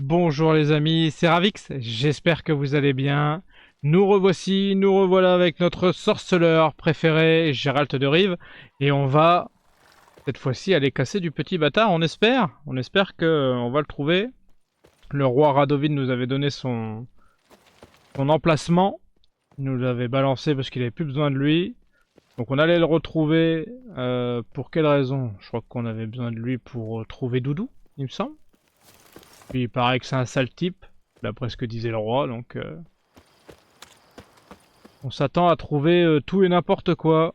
Bonjour les amis, c'est Ravix, j'espère que vous allez bien. Nous revoici, nous revoilà avec notre sorceleur préféré, Gérald de Rive. Et on va, cette fois-ci, aller casser du petit bâtard, on espère. On espère qu'on va le trouver. Le roi Radovid nous avait donné son emplacement. Il nous l'avait balancé parce qu'il avait plus besoin de lui. Donc on allait le retrouver. Pour quelle raison? Je crois qu'on avait besoin de lui pour trouver Doudou, il me semble. Puis il paraît que c'est un sale type, d'après ce que disait le roi, donc on s'attend à trouver tout et n'importe quoi.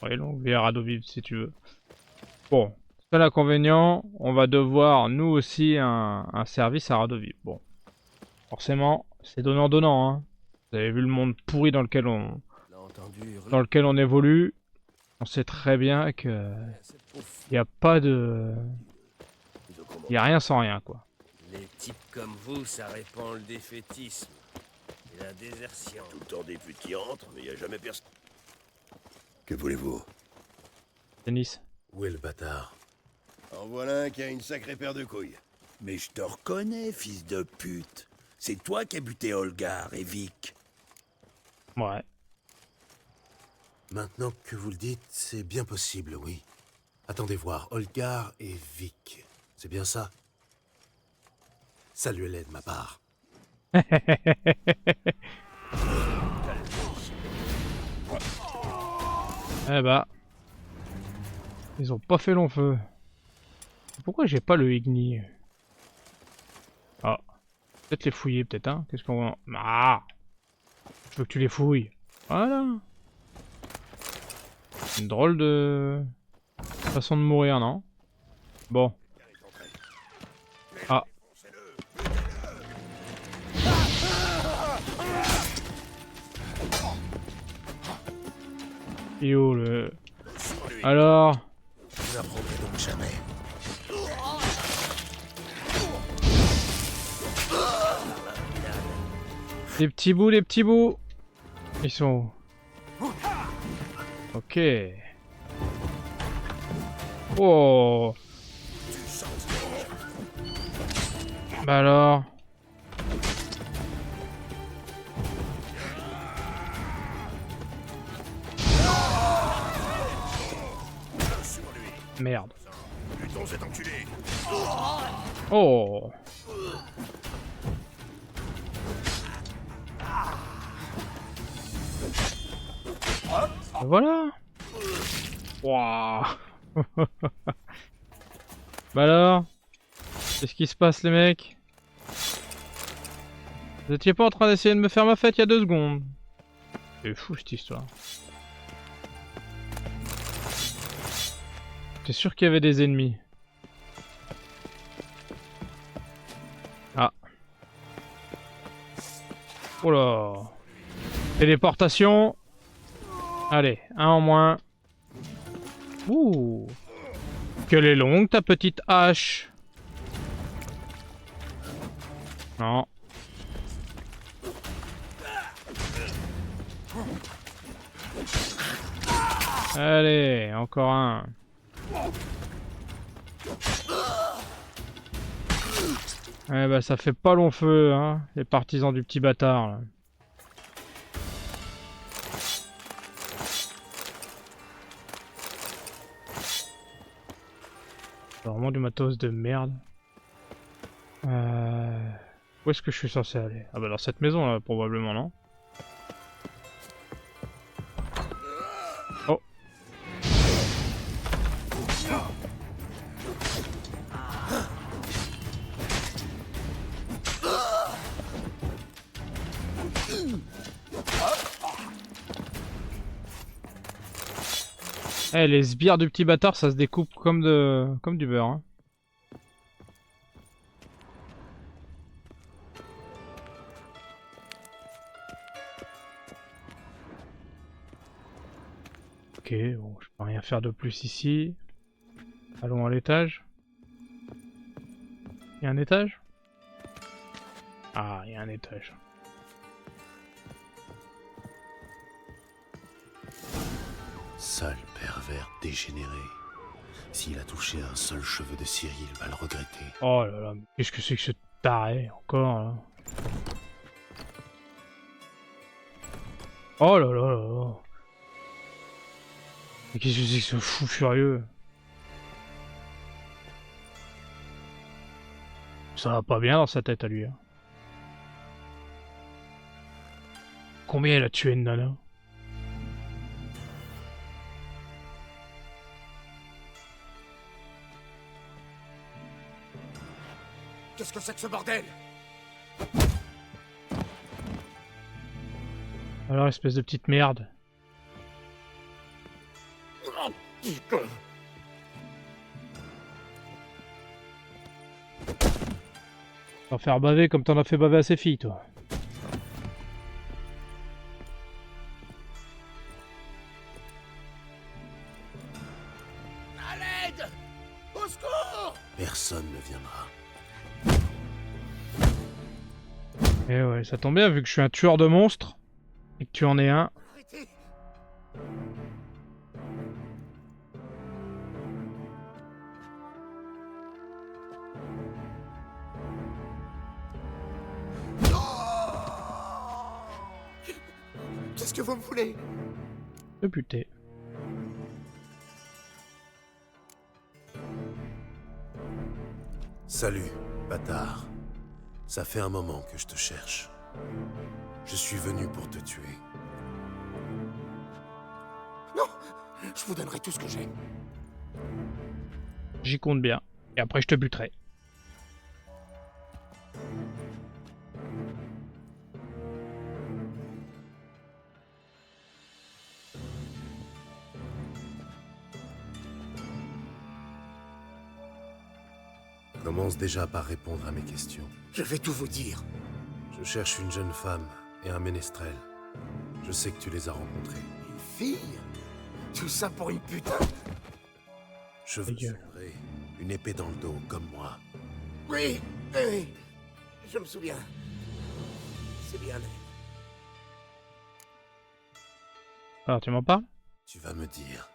Oui, donc viens Radovid si tu veux. Bon, seul inconvénient, on va devoir nous aussi un service à Radovid. Bon, forcément, c'est donnant-donnant, hein. Vous avez vu le monde pourri dans lequel on évolue. On sait très bien que il n'y a pas de... Il n'y a rien sans rien, quoi. Les types comme vous, ça répand le défaitisme et la désertion. Tout le temps des putes qui entrent, mais y a jamais personne. Que voulez-vous? Tennis. Où est le bâtard? En voilà un qui a une sacrée paire de couilles. Mais je te reconnais, fils de pute. C'est toi qui as buté Olgar et Vic. Ouais. Maintenant que vous le dites, c'est bien possible, oui. Attendez voir, Olgar et Vic. C'est bien ça? Saluez-les de ma part. Eh bah, ils ont pas fait long feu. Pourquoi j'ai pas le Igni? Ah, peut-être les fouiller, peut-être, hein. Qu'est-ce qu'on va... Ah, je veux que tu les fouilles. Voilà. Une drôle de façon de mourir, non? Bon. Ah. Et oh le... Alors... Vous n'apprendrez donc jamais. Les petits bouts, les petits bouts. Ils sont où? Ok. Oh. Bah alors. Merde. Butons cet enculé. Oh. Voilà. Waouh. Bah alors. Qu'est-ce qui se passe les mecs? Vous étiez pas en train d'essayer de me faire ma fête il y a 2 secondes? C'est fou cette histoire. T'es sûr qu'il y avait des ennemis? Ah. Oh là. Téléportation. Allez, un en moins. Ouh. Qu'elle est longue ta petite hache. Non. Allez, encore un. Eh bah ça fait pas long feu, hein, les partisans du petit bâtard là. C'est vraiment du matos de merde. Où est-ce que je suis censé aller? Ah bah dans cette maison là, probablement, non? Oh. Eh, les sbires du petit bâtard, ça se découpe comme du beurre, hein. Ok, bon, je peux rien faire de plus ici. Allons à l'étage. Il y a un étage? Ah, il y a un étage. Sale pervers dégénéré. S'il a touché un seul cheveu de Ciri, il va le regretter. Oh là là, mais qu'est-ce que c'est que ce taré encore là? Oh là là là là. Mais qu'est-ce que c'est que ce fou furieux? Ça va pas bien dans sa tête à lui. Hein. Combien il a tué de nana? Qu'est-ce que c'est que ce bordel? Alors, espèce de petite merde. Oh, putain. T'en faire baver comme t'en as fait baver à ses filles, toi. À l'aide! Au secours! Personne ne viendra. Et ouais, ça tombe bien vu que je suis un tueur de monstres. Et que tu en es un. Arrêtez! Qu'est-ce que vous me voulez? Le buter. Salut, bâtard. Ça fait un moment que je te cherche. Je suis venu pour te tuer. Non! Je vous donnerai tout ce que j'ai. J'y compte bien. Et après je te buterai. Commence déjà par répondre à mes questions. Je vais tout vous dire. Je cherche une jeune femme et un ménestrel. Je sais que tu les as rencontrés. Une fille? Tout ça pour une putain? Cheveux gueule. sombrés, une épée dans le dos, comme moi. Oui, oui. Je me souviens. C'est bien elle. Alors tu m'en parles? Tu vas me dire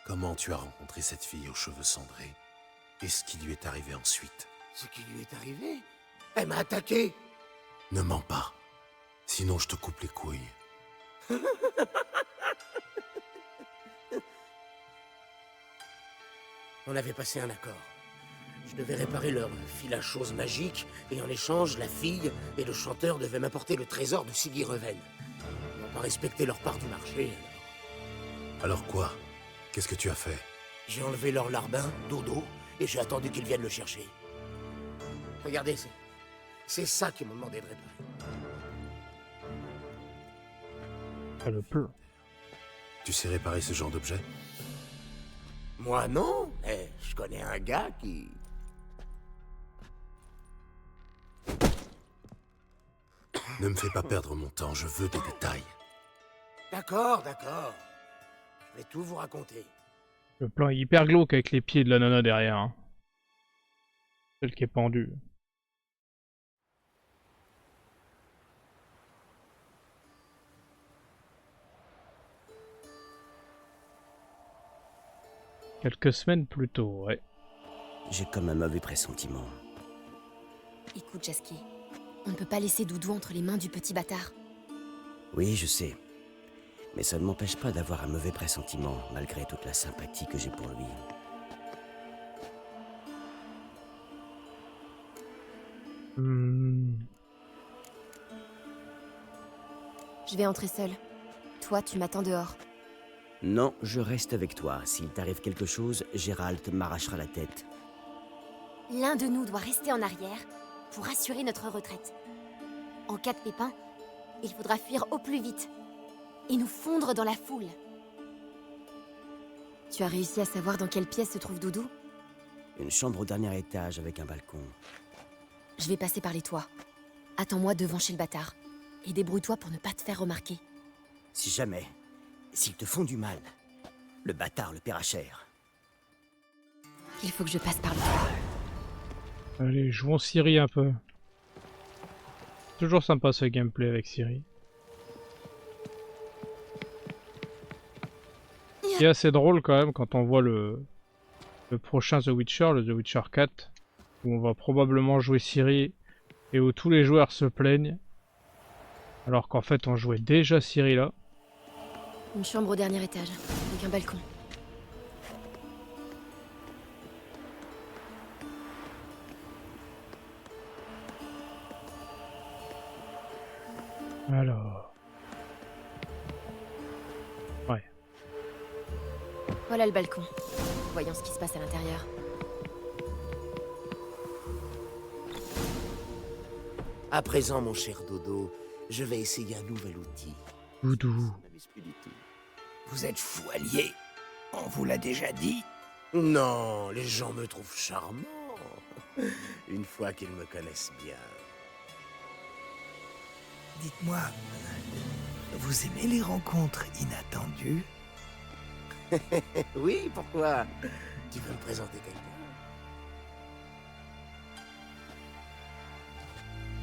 comment tu as rencontré cette fille aux cheveux cendrés et ce qui lui est arrivé ensuite. Ce qui lui est arrivé? Elle m'a attaqué. Ne mens pas, sinon je te coupe les couilles. On avait passé un accord. Je devais réparer leur filage chose magique, et en échange, la fille et le chanteur devaient m'apporter le trésor de Siggy Reven. Ils n'ont pas respecté leur part du marché, alors. Alors quoi? Qu'est-ce que tu as fait? J'ai enlevé leur larbin, Dodo, et j'ai attendu qu'ils viennent le chercher. Regardez, c'est ça qu'ils m'ont demandé de réparer. Ah, le peu. Tu sais réparer ce genre d'objet? Moi, non, mais je connais un gars qui... Ne me fais pas perdre mon temps, je veux des détails. D'accord, d'accord. Je vais tout vous raconter. Le plan est hyper glauque avec les pieds de la nana derrière. Hein. Celle qui est pendue. Quelques semaines plus tôt, ouais. J'ai comme un mauvais pressentiment. Écoute, Jasky, on ne peut pas laisser Doudou entre les mains du petit bâtard. Oui, je sais. Mais ça ne m'empêche pas d'avoir un mauvais pressentiment, malgré toute la sympathie que j'ai pour lui. Je vais entrer seule. Toi, tu m'attends dehors. Non, je reste avec toi. S'il t'arrive quelque chose, Gérald m'arrachera la tête. L'un de nous doit rester en arrière pour assurer notre retraite. En cas de pépin, il faudra fuir au plus vite et nous fondre dans la foule. Tu as réussi à savoir dans quelle pièce se trouve Doudou? Une chambre au dernier étage avec un balcon. Je vais passer par les toits. Attends-moi devant chez le bâtard. Et débrouille-toi pour ne pas te faire remarquer. Si jamais, s'ils te font du mal, le bâtard le paiera cher. Il faut que je passe par le toit. Allez, jouons Ciri un peu. Toujours sympa ce gameplay avec Ciri. C'est assez drôle quand même quand on voit le le prochain The Witcher, le The Witcher 4, où on va probablement jouer Ciri et où tous les joueurs se plaignent, alors qu'en fait on jouait déjà Ciri là. Une chambre au dernier étage, avec un balcon. Alors... Ouais. Voilà le balcon. Voyons ce qui se passe à l'intérieur. À présent, mon cher Dodo, je vais essayer un nouvel outil. Doudou. Ça m'amuse plus du tout. Vous êtes fou allié. On vous l'a déjà dit. Non, les gens me trouvent charmant. Une fois qu'ils me connaissent bien. Dites-moi, vous aimez les rencontres inattendues? Oui, pourquoi? Tu veux me présenter quelqu'un?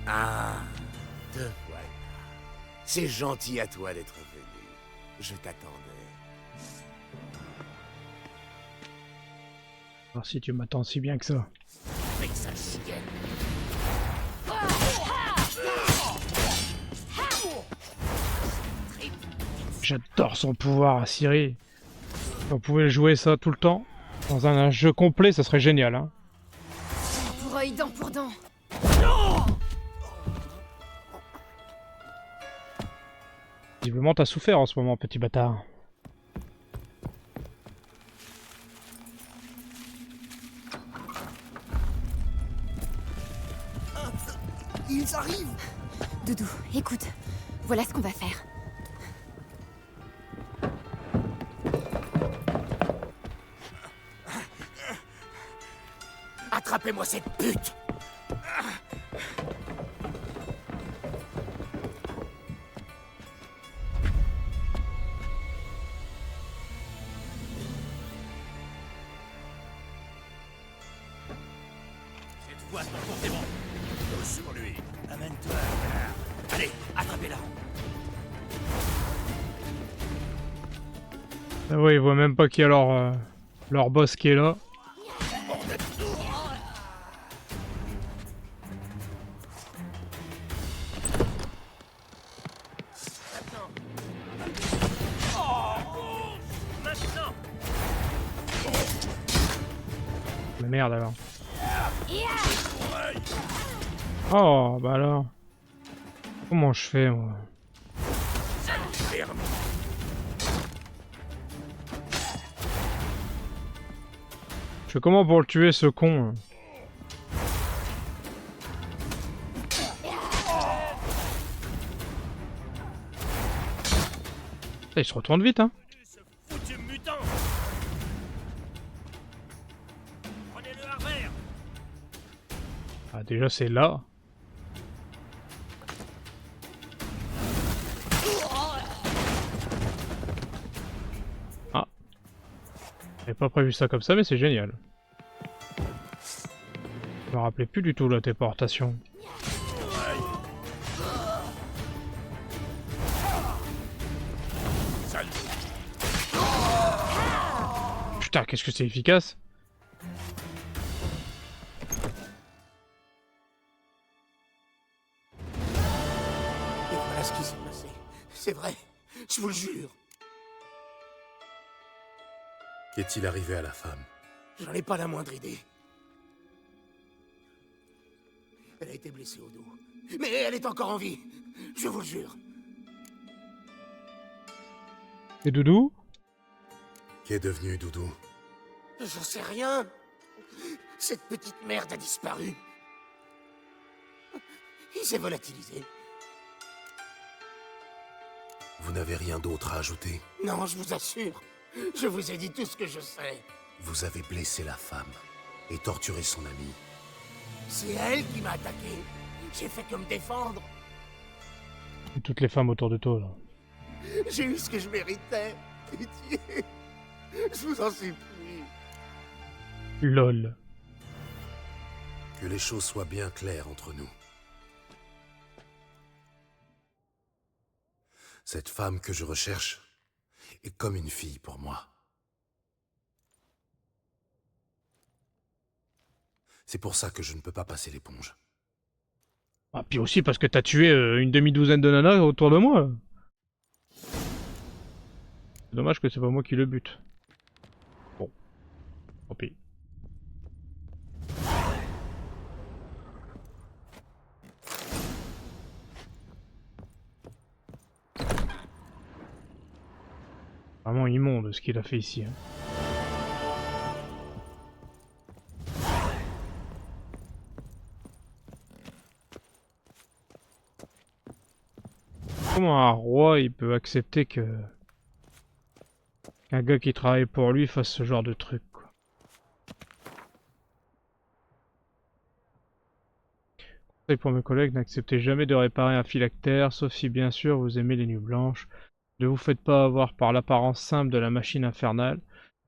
Ah, te voilà. C'est gentil à toi d'être venu. Je t'attendais. Alors si tu m'attends si bien que ça. Avec sa chienne. J'adore son pouvoir à Ciri. Si on pouvait jouer ça tout le temps, dans un jeu complet, ça serait génial. Hein. Pour œil, dent pour dent. Visiblement t'as souffert en ce moment, petit bâtard. Ils arrivent! Doudou, écoute. Voilà ce qu'on va faire. Attrapez-moi cette pute! Cette fois, ton tour est bon. Tous sur lui. Amène-toi. Allez, attrapez-la. Ah ouais, ils voient même pas qu'il y a leur boss qui est là. Mais merde alors. Oh, bah alors. Comment je fais moi? Je fais comment pour le tuer ce con? Il se retourne vite hein. Ce foutu mutant! Prenez-le à revers! Ah déjà c'est là. Ah. J'avais pas prévu ça comme ça mais c'est génial. Je me rappelais plus du tout la téléportation. Putain qu'est-ce que c'est efficace. Et voilà ce qui s'est passé. C'est vrai, je vous le jure. Qu'est-il arrivé à la femme? J'en ai pas la moindre idée. Elle a été blessée au dos. Mais elle est encore en vie. Je vous le jure. Et Doudou? Qu'est devenu Doudou? J'en sais rien. Cette petite merde a disparu. Il s'est volatilisé. Vous n'avez rien d'autre à ajouter? Non, je vous assure. Je vous ai dit tout ce que je sais. Vous avez blessé la femme et torturé son ami. C'est elle qui m'a attaqué. J'ai fait que me défendre. Et toutes les femmes autour de toi là. J'ai eu ce que je méritais. Pitié. Je vous en supplie. LOL. Que les choses soient bien claires entre nous. Cette femme que je recherche est comme une fille pour moi. C'est pour ça que je ne peux pas passer l'éponge. Ah, puis aussi parce que t'as tué une demi-douzaine de nanas autour de moi. C'est dommage que c'est pas moi qui le bute. Bon, tant pis. Vraiment immonde ce qu'il a fait ici. Hein. Comment un roi il peut accepter que qu'un gars qui travaille pour lui fasse ce genre de truc quoi. Conseil pour mes collègues, n'acceptez jamais de réparer un phylactère, sauf si bien sûr vous aimez les nuits blanches. Ne vous faites pas avoir par l'apparence simple de la machine infernale.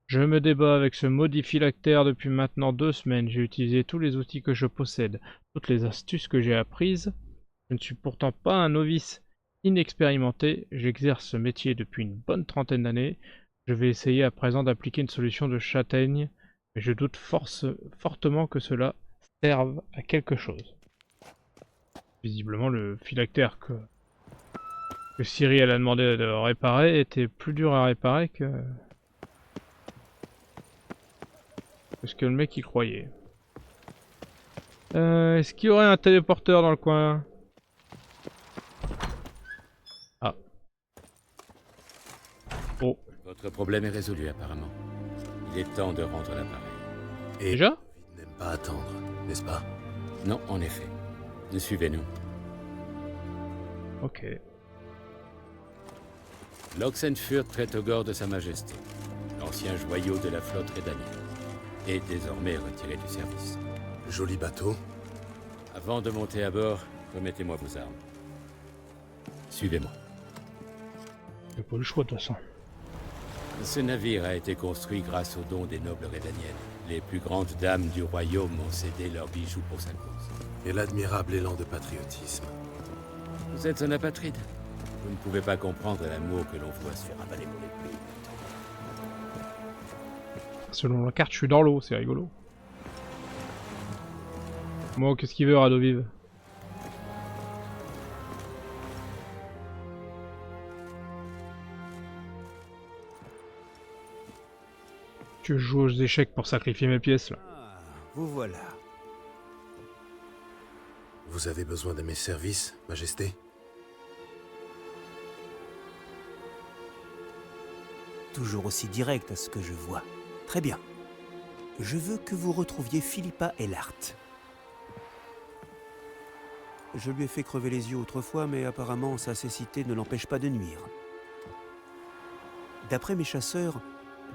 Je me débat avec ce maudit phylactère depuis maintenant 2 semaines. J'ai utilisé tous les outils que je possède, toutes les astuces que j'ai apprises. Je ne suis pourtant pas un novice inexpérimenté. J'exerce ce métier depuis une bonne trentaine d'années. Je vais essayer à présent d'appliquer une solution de châtaigne, mais je doute fortement que cela serve à quelque chose. Visiblement, le phylactère que Ciri elle a demandé de réparer était plus dur à réparer que ce que le mec y croyait. Est-ce qu'il y aurait un téléporteur dans le coin? Ah. Oh. Votre problème est résolu apparemment. Il est temps de rendre l'appareil. Et Déjà? David n'aime pas attendre, n'est-ce pas? Non, en effet. Suivez-nous. Ok. L'Oxenfurt traite au gore de Sa Majesté, l'ancien joyau de la flotte rédanienne, est désormais retiré du service. Joli bateau. Avant de monter à bord, remettez-moi vos armes. Suivez-moi. J'ai pas le choix de toute façon. Ce navire a été construit grâce aux dons des nobles rédaniennes. Les plus grandes dames du royaume ont cédé leurs bijoux pour sa cause. Et l'admirable élan de patriotisme. Vous êtes un apatride. Vous ne pouvez pas comprendre l'amour que l'on voit sur avaler mon épée. Selon la carte, je suis dans l'eau, c'est rigolo. Bon, qu'est-ce qu'il veut, Radoviv? Tu joues aux échecs pour sacrifier mes pièces, là. Ah, vous voilà. Vous avez besoin de mes services, Majesté? Toujours aussi direct à ce que je vois. Très bien. Je veux que vous retrouviez Philippa Eilhart. Je lui ai fait crever les yeux autrefois, mais apparemment sa cécité ne l'empêche pas de nuire. D'après mes chasseurs,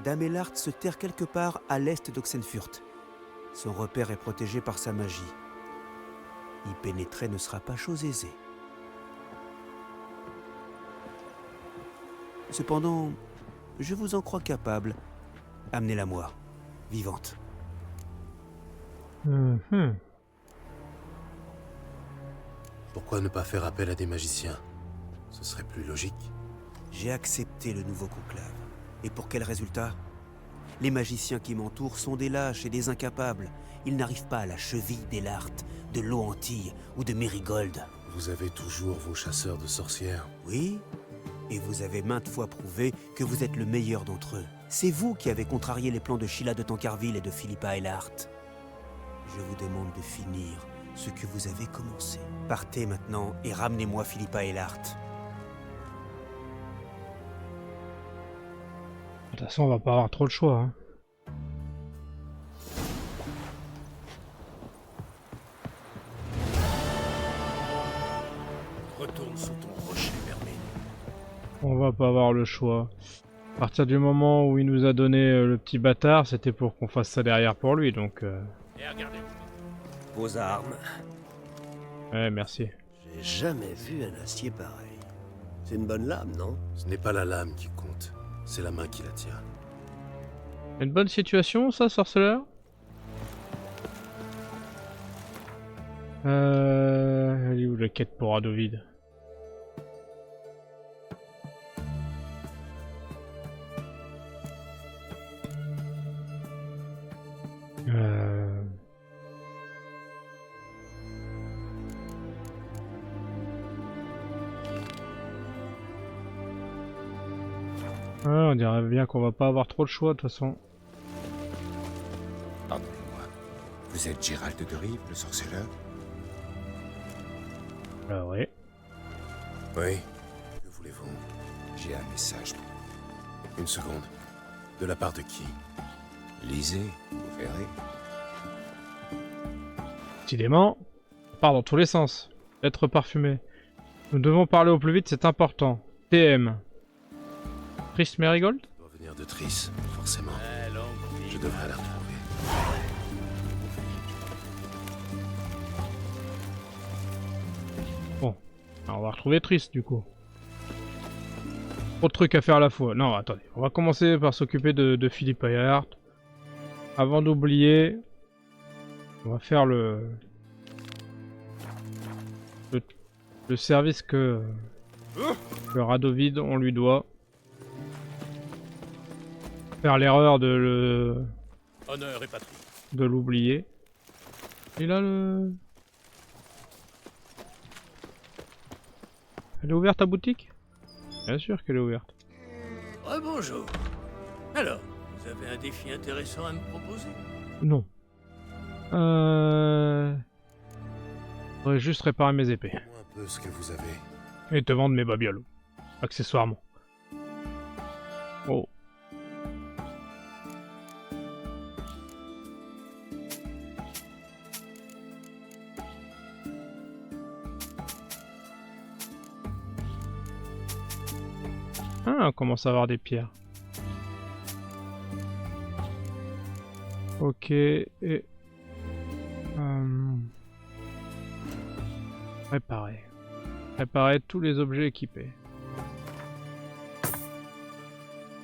Dame Eilhart se terre quelque part à l'est d'Oxenfurt. Son repère est protégé par sa magie. Y pénétrer ne sera pas chose aisée. Cependant, je vous en crois capable. Amenez-la moi, vivante. Pourquoi ne pas faire appel à des magiciens? Ce serait plus logique. J'ai accepté le nouveau conclave. Et pour quel résultat? Les magiciens qui m'entourent sont des lâches et des incapables. Ils n'arrivent pas à la cheville d'Eilhart, de Loantille ou de Mérigold. Vous avez toujours vos chasseurs de sorcières. Oui, et vous avez maintes fois prouvé que vous êtes le meilleur d'entre eux. C'est vous qui avez contrarié les plans de Sheila de Tancarville et de Philippa Eilhart. Je vous demande de finir ce que vous avez commencé. Partez maintenant et ramenez-moi Philippa Eilhart. De toute façon, on va pas avoir trop le choix. Hein. Retourne sous ton rocher, Merlin. On va pas avoir le choix. À partir du moment où il nous a donné le petit bâtard, c'était pour qu'on fasse ça derrière pour lui, donc... Et regardez. Vos armes. Ouais, merci. J'ai jamais vu un acier pareil. C'est une bonne lame, non? Ce n'est pas la lame qui compte, c'est la main qui la tient. Une bonne situation, ça, sorceleur? Elle est où la quête pour Radovid? Ouais, on dirait bien qu'on va pas avoir trop de choix de toute façon. Pardonnez-moi. Vous êtes Gérald de Rive, le sorceleur? Ah ouais. Oui. Que voulez-vous? J'ai un message. Une seconde. De la part de qui? Lisez, vous verrez. Décidément, on part dans tous les sens. Lettre parfumée. Nous devons parler au plus vite, c'est important. TM. Triss Merigold? Ça doit venir de Triss, forcément. Je devrais la retrouver. Bon, alors on va retrouver Triss du coup. Trop de trucs à faire à la fois. Non, attendez, on va commencer par s'occuper de Philippa Earhart. Avant d'oublier, on va faire le service que Radovid on lui doit. Faire l'erreur de Honneur et patrie. l'oublier. Et là le... Elle est ouverte ta boutique? Bien sûr qu'elle est ouverte. Bonjour. Alors, vous avez un défi intéressant à me proposer? Non. Faudrait juste réparer mes épées. Dis-moi un peu ce que vous avez. Et te vendre mes babioles. Accessoirement. Oh. Ah, on commence à avoir des pierres. Ok, et... Réparer. Réparer tous les objets équipés.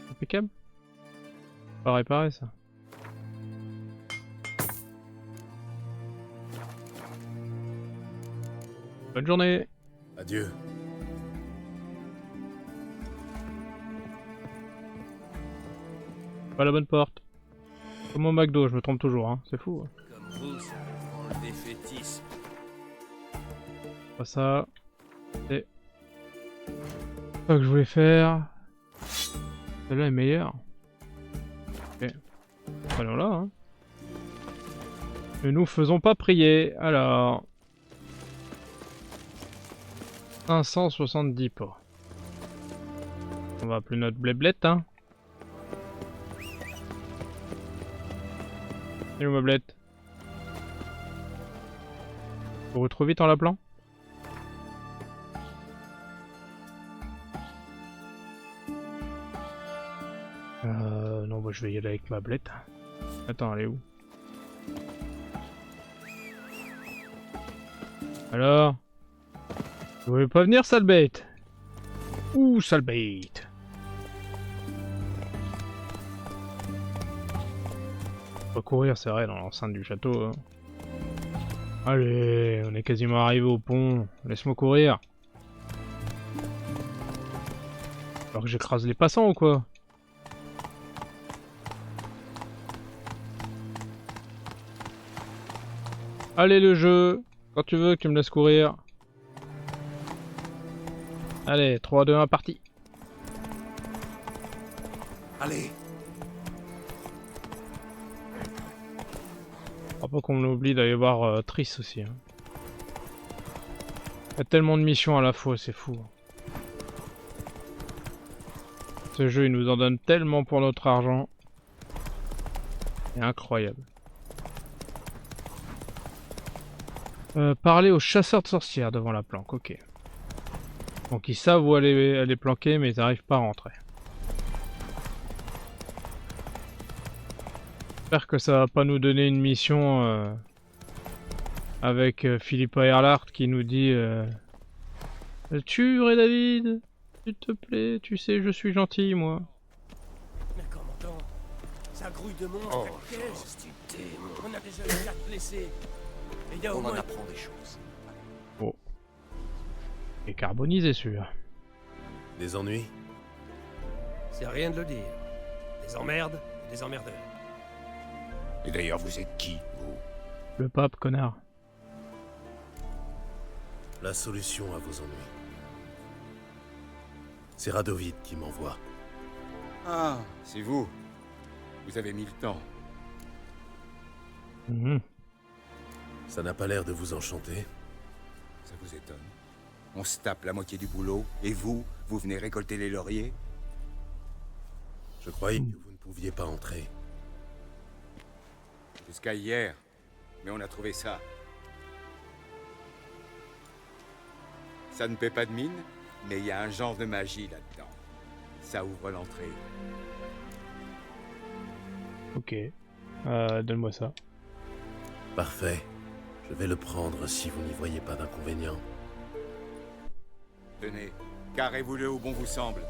Impeccable. Pas réparer ça. Bonne journée. Adieu. Pas la bonne porte. Comme au McDo, je me trompe toujours, hein. C'est fou. Hein. Comme vous, ça prend le défaitisme. Pas ça. C'est ça que je voulais faire. Celle-là est meilleure. Ok. Allons là, hein. Ne nous faisons pas prier. Alors. 570 pas. On va appeler notre bléblette, hein. Et le meublette. Vous trop vite en l'appelant? Non, bah, je vais y aller avec ma blette. Attends, elle est où? Alors? Vous voulez pas venir, sale bête? Ouh, sale bête! Faut courir, c'est vrai, dans l'enceinte du château. Hein. Allez, on est quasiment arrivé au pont. Laisse-moi courir. Alors que j'écrase les passants ou quoi? Allez le jeu, quand tu veux, tu me laisses courir. Allez, 3, 2, 1, parti. Allez. Faut pas qu'on oublie d'aller voir Triss aussi. Hein. Il y a tellement de missions à la fois, c'est fou. Ce jeu, il nous en donne tellement pour notre argent. C'est incroyable. Parler aux chasseurs de sorcières devant la planque, ok. Donc ils savent où elle est planquée, mais ils n'arrivent pas à rentrer. J'espère que ça va pas nous donner une mission avec Philippa Earhart qui nous dit tue David, s'il te plaît, tu sais je suis gentil moi. Mais commandant, ça grouille de monstres à piège. On a déjà eu 4 blessés. Et il y a au moins... apprend des choses. Oh. Et carbonisé celui-là. Des ennuis? C'est rien de le dire. Des emmerdes, des emmerdeurs. Et d'ailleurs, vous êtes qui, vous? Le pape, connard. La solution à vos ennuis. C'est Radovid qui m'envoie. Ah, c'est vous. Vous avez mis le temps. Mhm. Ça n'a pas l'air de vous enchanter. Ça vous étonne? On se tape la moitié du boulot, et vous venez récolter les lauriers? Je croyais que vous ne pouviez pas entrer. Jusqu'à hier. Mais on a trouvé ça. Ça ne paie pas de mine, mais il y a un genre de magie là-dedans. Ça ouvre l'entrée. Ok. Donne-moi ça. Parfait. Je vais le prendre si vous n'y voyez pas d'inconvénient. Tenez, carrez-vous-le où bon vous semble.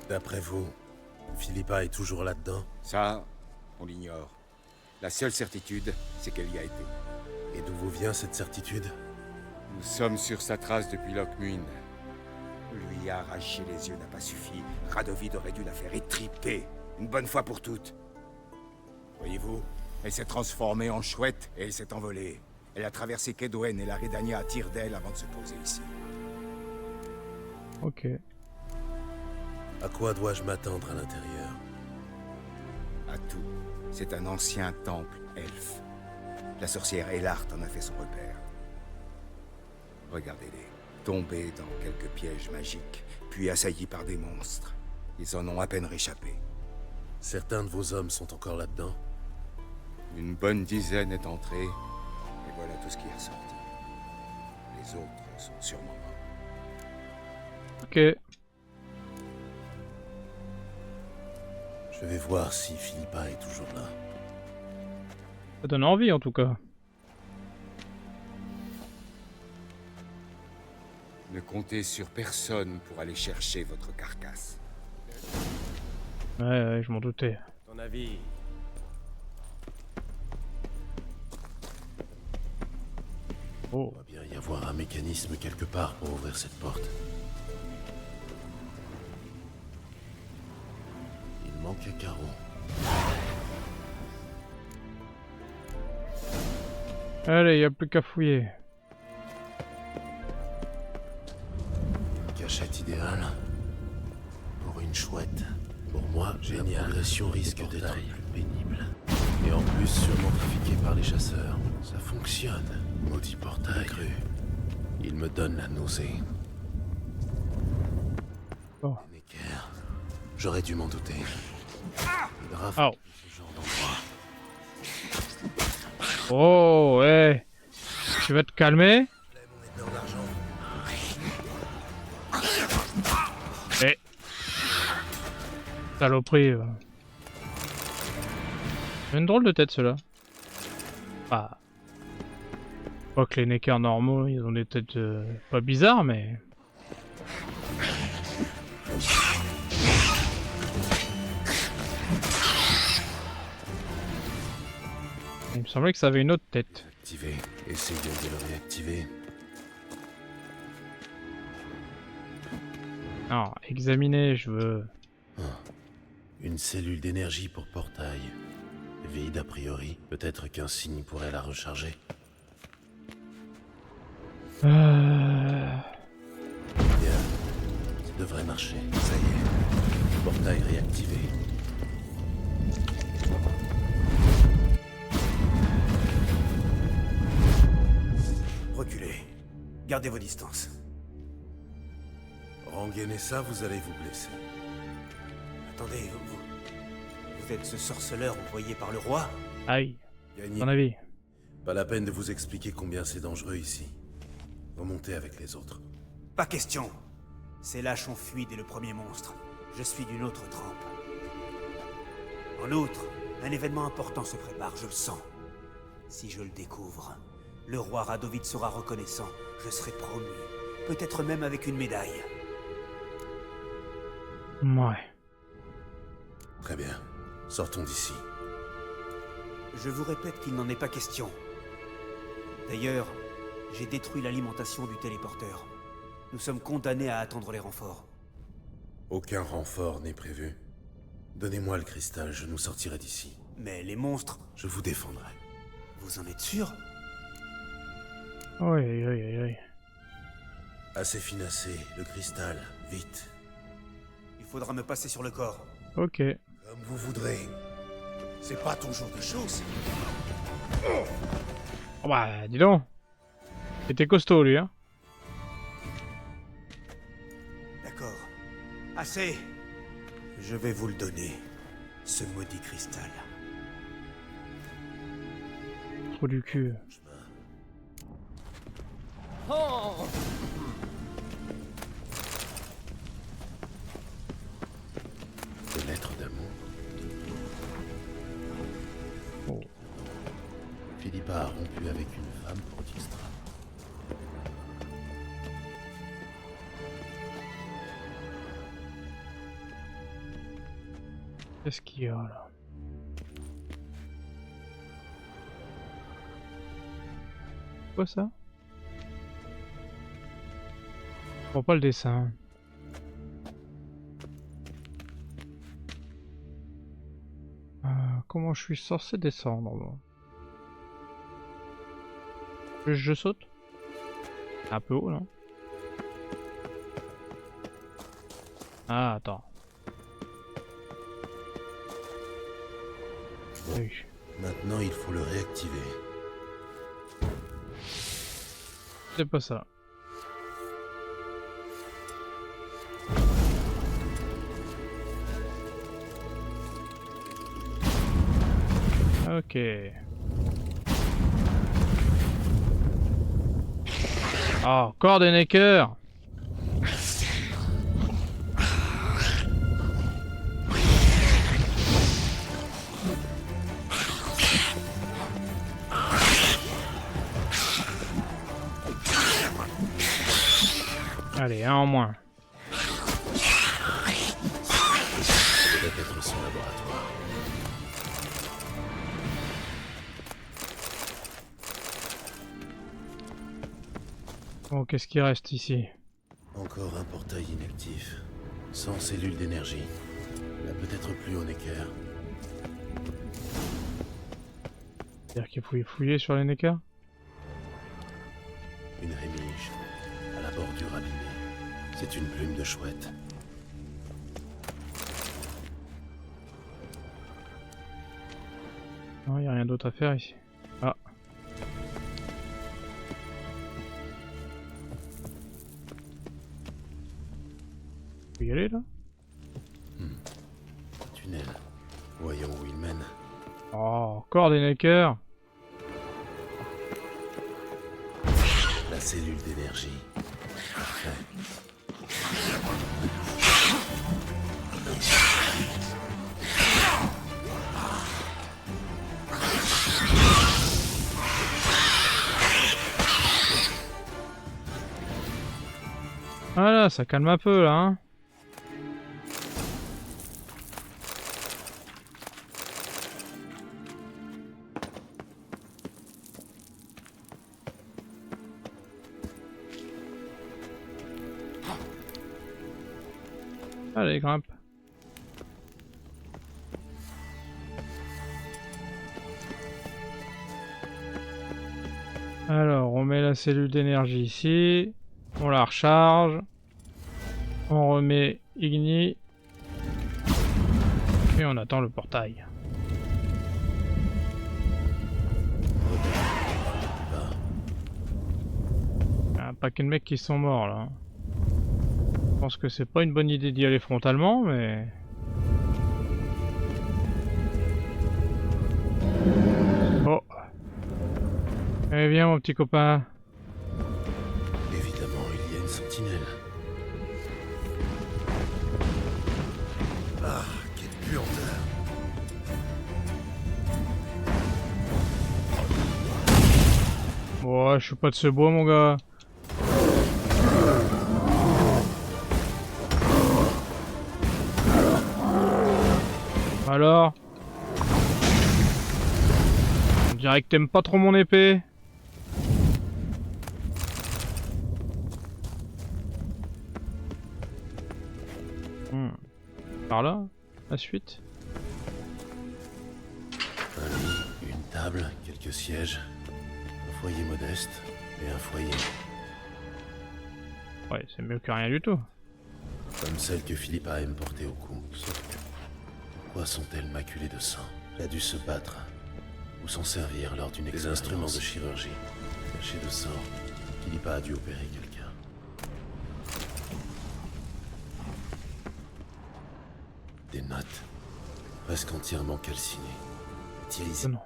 D'après vous, Philippa est toujours là-dedans? Ça, on l'ignore. La seule certitude, c'est qu'elle y a été. Et d'où vous vient cette certitude? Nous sommes sur sa trace depuis Lockmuir. Lui arracher les yeux n'a pas suffi. Radovid aurait dû la faire étriper, une bonne fois pour toutes. Voyez-vous, elle s'est transformée en chouette et elle s'est envolée. Elle a traversé Kedwen et la Redania à tire d'aile avant de se poser ici. Ok. À quoi dois-je m'attendre à l'intérieur? À tout. C'est un ancien temple elfe. La sorcière Elart en a fait son repère. Regardez-les. Tombés dans quelques pièges magiques, puis assaillis par des monstres. Ils en ont à peine réchappé. Certains de vos hommes sont encore là-dedans? Une bonne dizaine est entrée, et voilà tout ce qui est ressorti. Les autres sont sûrement morts. Ok. Je vais voir si Philippa est toujours là. Ça donne envie en tout cas. Ne comptez sur personne pour aller chercher votre carcasse. Ouais, je m'en doutais. Ton avis? Oh. Il doit bien y avoir un mécanisme quelque part pour ouvrir cette porte. Il manque un carreau. Allez, y a plus qu'à fouiller. Cachette idéale. Pour une chouette. Pour moi, la progression risque d'être plus pénible. Et en plus, sûrement trafiqué par les chasseurs. Ça fonctionne. Maudit portail. Cru. Il me donne la nausée. Oh. Necker. J'aurais dû m'en douter. Le grave Oh. ce genre d'endroit. Oh, ouais. Tu vas te calmer? Eh. Saloperie. Une drôle de tête ceux-là. Ah. Pas que les neckers normaux, ils ont des têtes pas bizarres, mais... Il me semblait que ça avait une autre tête. Activé. Essayons de le réactiver. Non, examiner, je veux... Une cellule d'énergie pour portail. Vide a priori. Peut-être qu'un signe pourrait la recharger. Bien. Ça devrait marcher. Ça y est. Portail réactivé. Reculez. Gardez vos distances. Ranguenessa, vous allez vous blesser. Attendez, vous êtes ce sorceleur envoyé par le roi? Aïe, Gagnez. ton avis. Pas la peine de vous expliquer combien c'est dangereux ici. Remontez avec les autres. Pas question. Ces lâches ont fui dès le premier monstre. Je suis d'une autre trempe. En outre, un événement important se prépare, je le sens. Si je le découvre, le roi Radovid sera reconnaissant. Je serai promu. Peut-être même avec une médaille. Ouais. Très bien. Sortons d'ici. Je vous répète qu'il n'en est pas question. D'ailleurs, j'ai détruit l'alimentation du téléporteur. Nous sommes condamnés à attendre les renforts. Aucun renfort n'est prévu. Donnez-moi le cristal, je nous sortirai d'ici. Mais les monstres, Je vous défendrai. vous en êtes sûr? Oui, oui, oui, oui. Assez finassé, le cristal, vite. Il faudra me passer sur le corps. Ok. Comme vous voudrez. C'est pas ton jour de chance. Oh bah, dis donc. Il était costaud, lui, hein. D'accord. Assez. Je vais vous le donner, ce maudit cristal. Trop du cul. Des lettres d'amour. Oh. Philippa a rompu avec une femme pour Dijkstra. Qu'est-ce qu'il y a là? Quoi ça? Je vois pas le dessin. Comment je suis censé descendre moi? Je saute? Un peu haut, non? Ah, attends. Oui. Maintenant, il faut le réactiver. C'est pas ça. Ok. Oh, encore des neckers. Allez, un en moins. Ça doit être son laboratoire. Bon, qu'est-ce qui reste ici? Encore un portail inactif. Sans cellule d'énergie. Là, peut-être plus au Necker. C'est-à-dire qu'il faut y fouiller sur les neckers? Une rémige. À la bordure abîmée. C'est une plume de chouette. Non, y a rien d'autre à faire ici. Ah. Faut y aller là? Tunnel. Voyons où il mène. Oh, encore des neckers. La cellule d'énergie. Parfait. Voilà, ça calme un peu là, hein. Allez, grimpe. Alors, on met la cellule d'énergie ici. On la recharge. On remet Igni. Et on attend le portail. Il y a un paquet de mecs qui sont morts là. Je pense que c'est pas une bonne idée d'y aller frontalement, mais... Oh. Eh bien mon petit copain. Évidemment, il y a une sentinelle. Ah, quelle puanteur. Ouais, je suis pas de ce bois mon gars. Alors? On dirait que t'aimes pas trop mon épée. Par là? La suite? table, quelques sièges, un foyer modeste et un foyer. Ouais, c'est mieux que rien du tout. Comme celle que Philippa aime porter au cou. Sauf que, pourquoi sont-elles maculées de sang? Elle a dû se battre ou s'en servir lors d'une expérience. Des instruments de chirurgie, tachés de sang. Philippa a dû opérer quelqu'un. Des notes, presque entièrement calcinées. Utilisées. Non.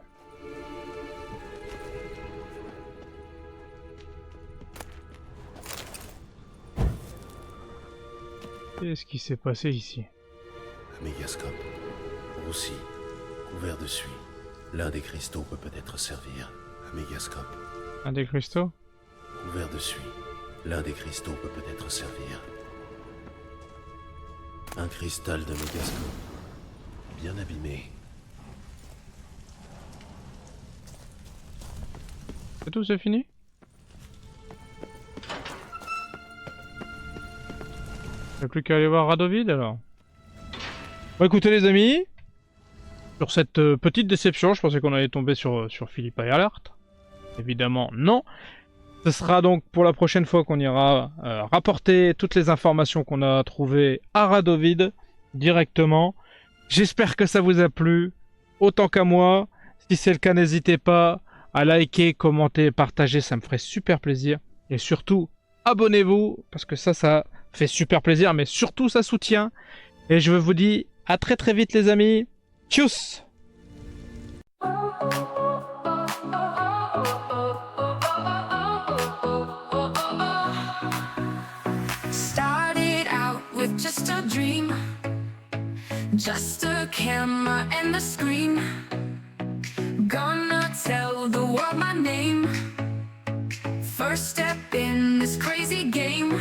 Qu'est-ce qui s'est passé ici? Un mégascope, roussi, couvert de suie. L'un des cristaux peut peut-être servir. Un mégascope, Un des cristaux? couvert de suie. L'un des cristaux peut peut-être servir. Un cristal de mégascope, bien abîmé. C'est tout, c'est fini? Y'a plus qu'à aller voir Radovid alors. Bon écoutez les amis, sur cette petite déception, je pensais qu'on allait tomber sur Philippa Eilhart. Évidemment non. Ce sera donc pour la prochaine fois qu'on ira rapporter toutes les informations qu'on a trouvées à Radovid directement. J'espère que ça vous a plu, autant qu'à moi. Si c'est le cas, n'hésitez pas à liker, commenter, partager, ça me ferait super plaisir. Et surtout, abonnez-vous, parce que ça fait super plaisir, mais surtout ça soutient. Et je vous dis à très très vite les amis. Tchuss! Started out with just a dream, just a camera and a screen. Gonna tell the world my name. First step in this crazy game.